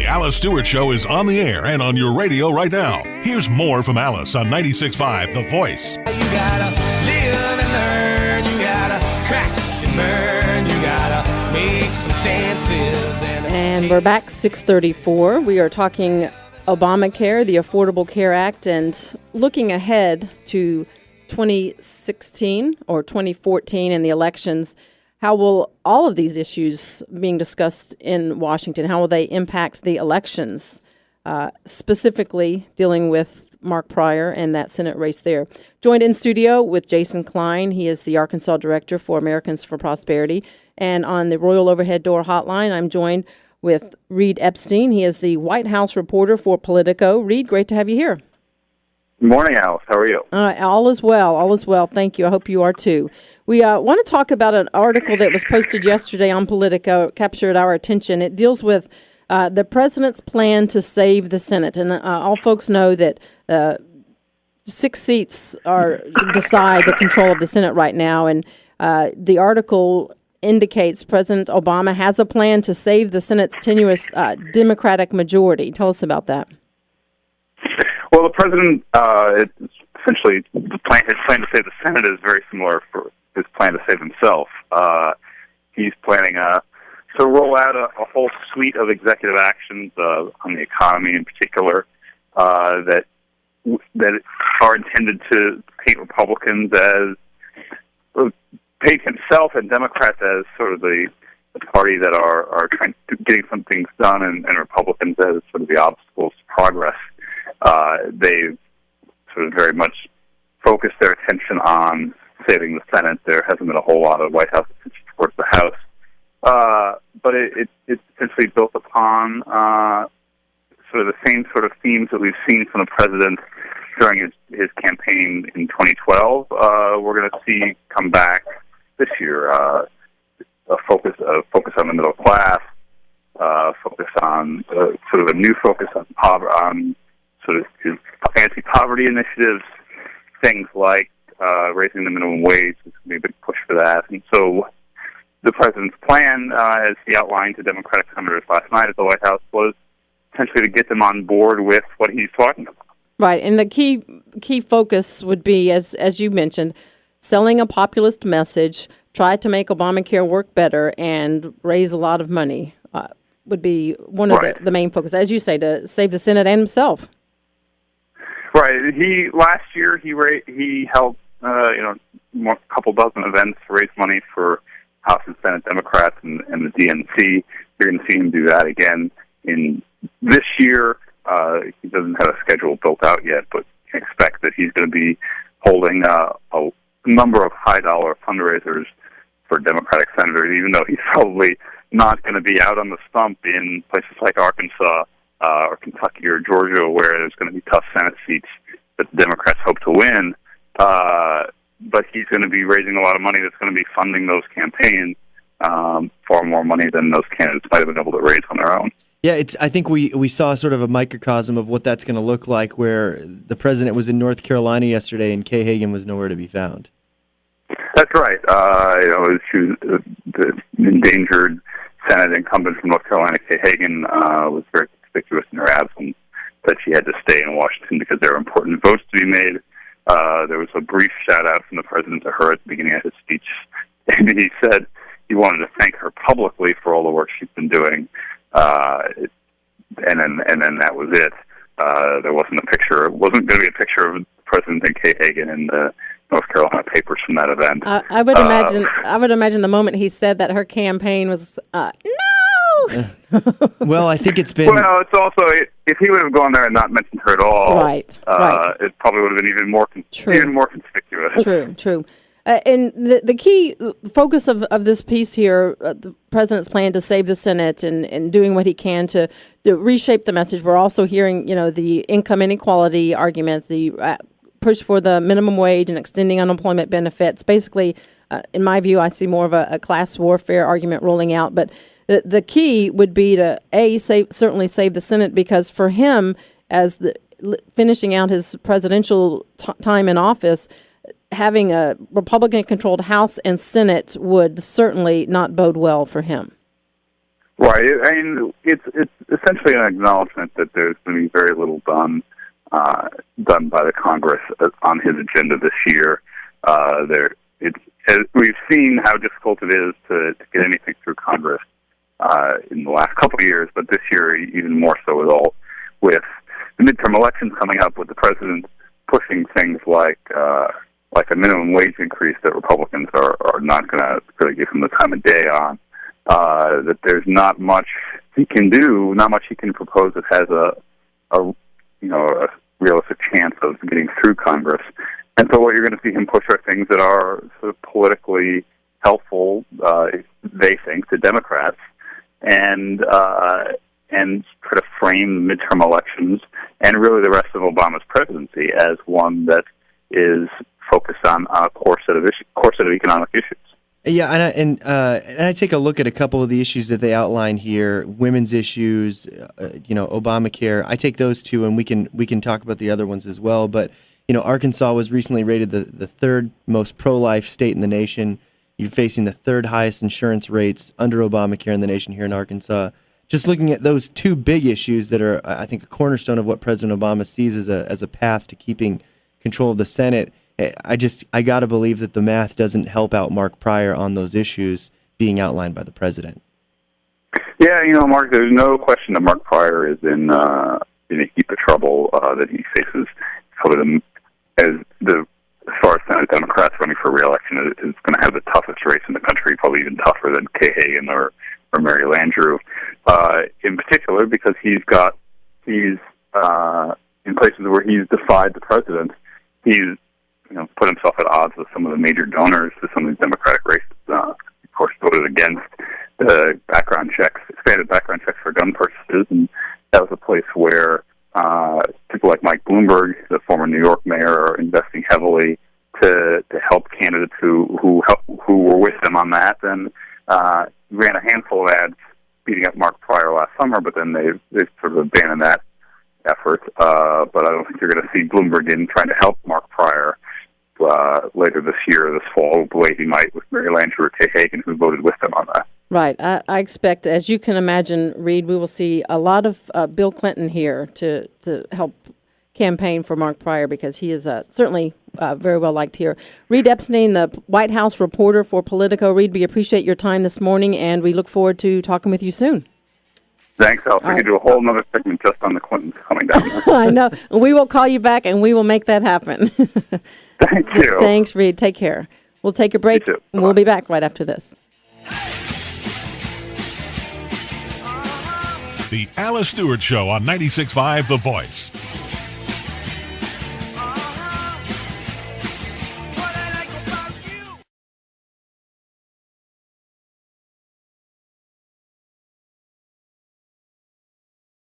The Alice Stewart Show is on the air and on your radio right now. Here's more from Alice on 96.5 The Voice. You gotta live and learn. You gotta crash and burn. You gotta make some stances. And we're back, 6:34. We are talking Obamacare, the Affordable Care Act, and looking ahead to 2016 or 2014 and the elections. How will all of these issues being discussed in Washington, how will they impact the elections, specifically dealing with Mark Pryor and that Senate race there? Joined in studio with Jason Klein. He is the Arkansas Director for Americans for Prosperity. And on the Royal Overhead Door Hotline, I'm joined with Reid Epstein. He is the White House reporter for Politico. Reid, great to have you here. Good morning, Alice. How are you? All is well. All is well. Thank you. I hope you are too. We want to talk about an article that was posted yesterday on Politico, captured our attention. It deals with the president's plan to save the Senate. And all folks know that 6 seats decide the control of the Senate right now. And the article indicates President Obama has a plan to save the Senate's tenuous Democratic majority. Tell us about that. Well, the president, essentially, his plan to save the Senate is very similar for his plan to save himself. He's planning to roll out a whole suite of executive actions on the economy in particular that are intended to paint Republicans paint himself and Democrats as sort of the party that are trying to getting some things done, and Republicans as sort of the obstacles to progress. They've sort of very much focused their attention on saving the Senate. There hasn't been a whole lot of White House attention towards the House. But it's essentially built upon sort of the same sort of themes that we've seen from the president during his campaign in 2012. We're going to see come back this year. A focus on the middle class, focus on sort of a new focus on sort of his anti-poverty initiatives, things like raising the minimum wage. There's going to be a big push for that. And so the president's plan, as he outlined to Democratic senators last night at the White House, was essentially to get them on board with what he's talking about. Right, and the key focus would be, as you mentioned, selling a populist message, try to make Obamacare work better, and raise a lot of money would be one of the main focus, as you say, to save the Senate and himself. Right. Last year he held a couple dozen events to raise money for House and Senate Democrats and the DNC. You're going to see him do that again in this year. He doesn't have a schedule built out yet, but you can expect that he's going to be holding a number of high-dollar fundraisers for Democratic senators, even though he's probably not going to be out on the stump in places like Arkansas or Kentucky or Georgia, where there's going to be tough Senate seats that the Democrats hope to win. But he's going to be raising a lot of money that's going to be funding those campaigns, far more money than those candidates might have been able to raise on their own. Yeah, I think we saw sort of a microcosm of what that's going to look like, where the president was in North Carolina yesterday and Kay Hagan was nowhere to be found. That's right. She was the endangered Senate incumbent from North Carolina, Kay Hagan, was very conspicuous in her absence, that she had to stay in Washington because there were important votes to be made. There was a brief shout-out from the president to her at the beginning of his speech, and he said he wanted to thank her publicly for all the work she's been doing, and then that was it. There wasn't a picture. It wasn't going to be a picture of President and Kay Hagan in the North Carolina papers from that event. I would imagine. I would imagine the moment he said that, her campaign was no. Well, I think it's been. Well, it's also if he would have gone there and not mentioned her at all, right. It probably would have been even more conspicuous. True. And the key focus of this piece here, the president's plan to save the Senate and doing what he can to reshape the message. We're also hearing, the income inequality argument, the push for the minimum wage and extending unemployment benefits. Basically, in my view, I see more of a class warfare argument rolling out. But the key would be to, certainly save the Senate, because for him, as finishing out his presidential time in office, having a Republican-controlled House and Senate would certainly not bode well for him. Right. I mean, it's essentially an acknowledgement that there's going to be very little done by the Congress on his agenda this year. We've seen how difficult it is to get anything through Congress in the last couple of years, but this year even more so with the midterm elections coming up, with the president pushing things like a minimum wage increase that Republicans are not going to give him the time of day on. That there's not much he can do, not much he can propose that has a realistic chance of getting through Congress. And so what you're going to see him push are things that are sort of politically helpful, they think, to Democrats, and try to frame midterm elections and really the rest of Obama's presidency as one that is focused on a core set of economic issues. Yeah, and I take a look at a couple of the issues that they outline here: women's issues, Obamacare. I take those two, and we can talk about the other ones as well. But Arkansas was recently rated the third most pro-life state in the nation. You're facing the third highest insurance rates under Obamacare in the nation here in Arkansas. Just looking at those two big issues that are, I think, a cornerstone of what President Obama sees as a path to keeping control of the Senate. I got to believe that the math doesn't help out Mark Pryor on those issues being outlined by the president. Yeah, Mark, there's no question that Mark Pryor is in a heap of trouble that he faces. As far as Senate Democrats running for re-election, is going to have the toughest race in the country, probably even tougher than Kay Hagan or Mary Landrieu, in particular because he's in places where he's defied the president. He's put himself at odds with some of the major donors to some of these Democratic races. Of course, voted against the expanded background checks for gun purchases, and that was a place where people like Mike Bloomberg, the former New York mayor, are investing heavily to help candidates who were with them on that, and ran a handful of ads beating up Mark Pryor last summer, but then they've sort of abandoned that effort. But I don't think you're going to see Bloomberg in trying to help Mark Pryor later this year, this fall, the way he might with Mary Landrieu or Kay Hagan, who voted with them on that. Right. I expect, as you can imagine, Reid, we will see a lot of Bill Clinton here to help campaign for Mark Pryor, because he is certainly very well liked here. Reid Epstein, the White House reporter for Politico. Reid, we appreciate your time this morning, and we look forward to talking with you soon. Thanks, Alice. We could do a whole other segment just on the Clintons coming down. I know. We will call you back, and we will make that happen. Thank you. Thanks, Reid. Take care. We'll take a break, and we'll be back right after this. The Alice Stewart Show on 96.5 The Voice.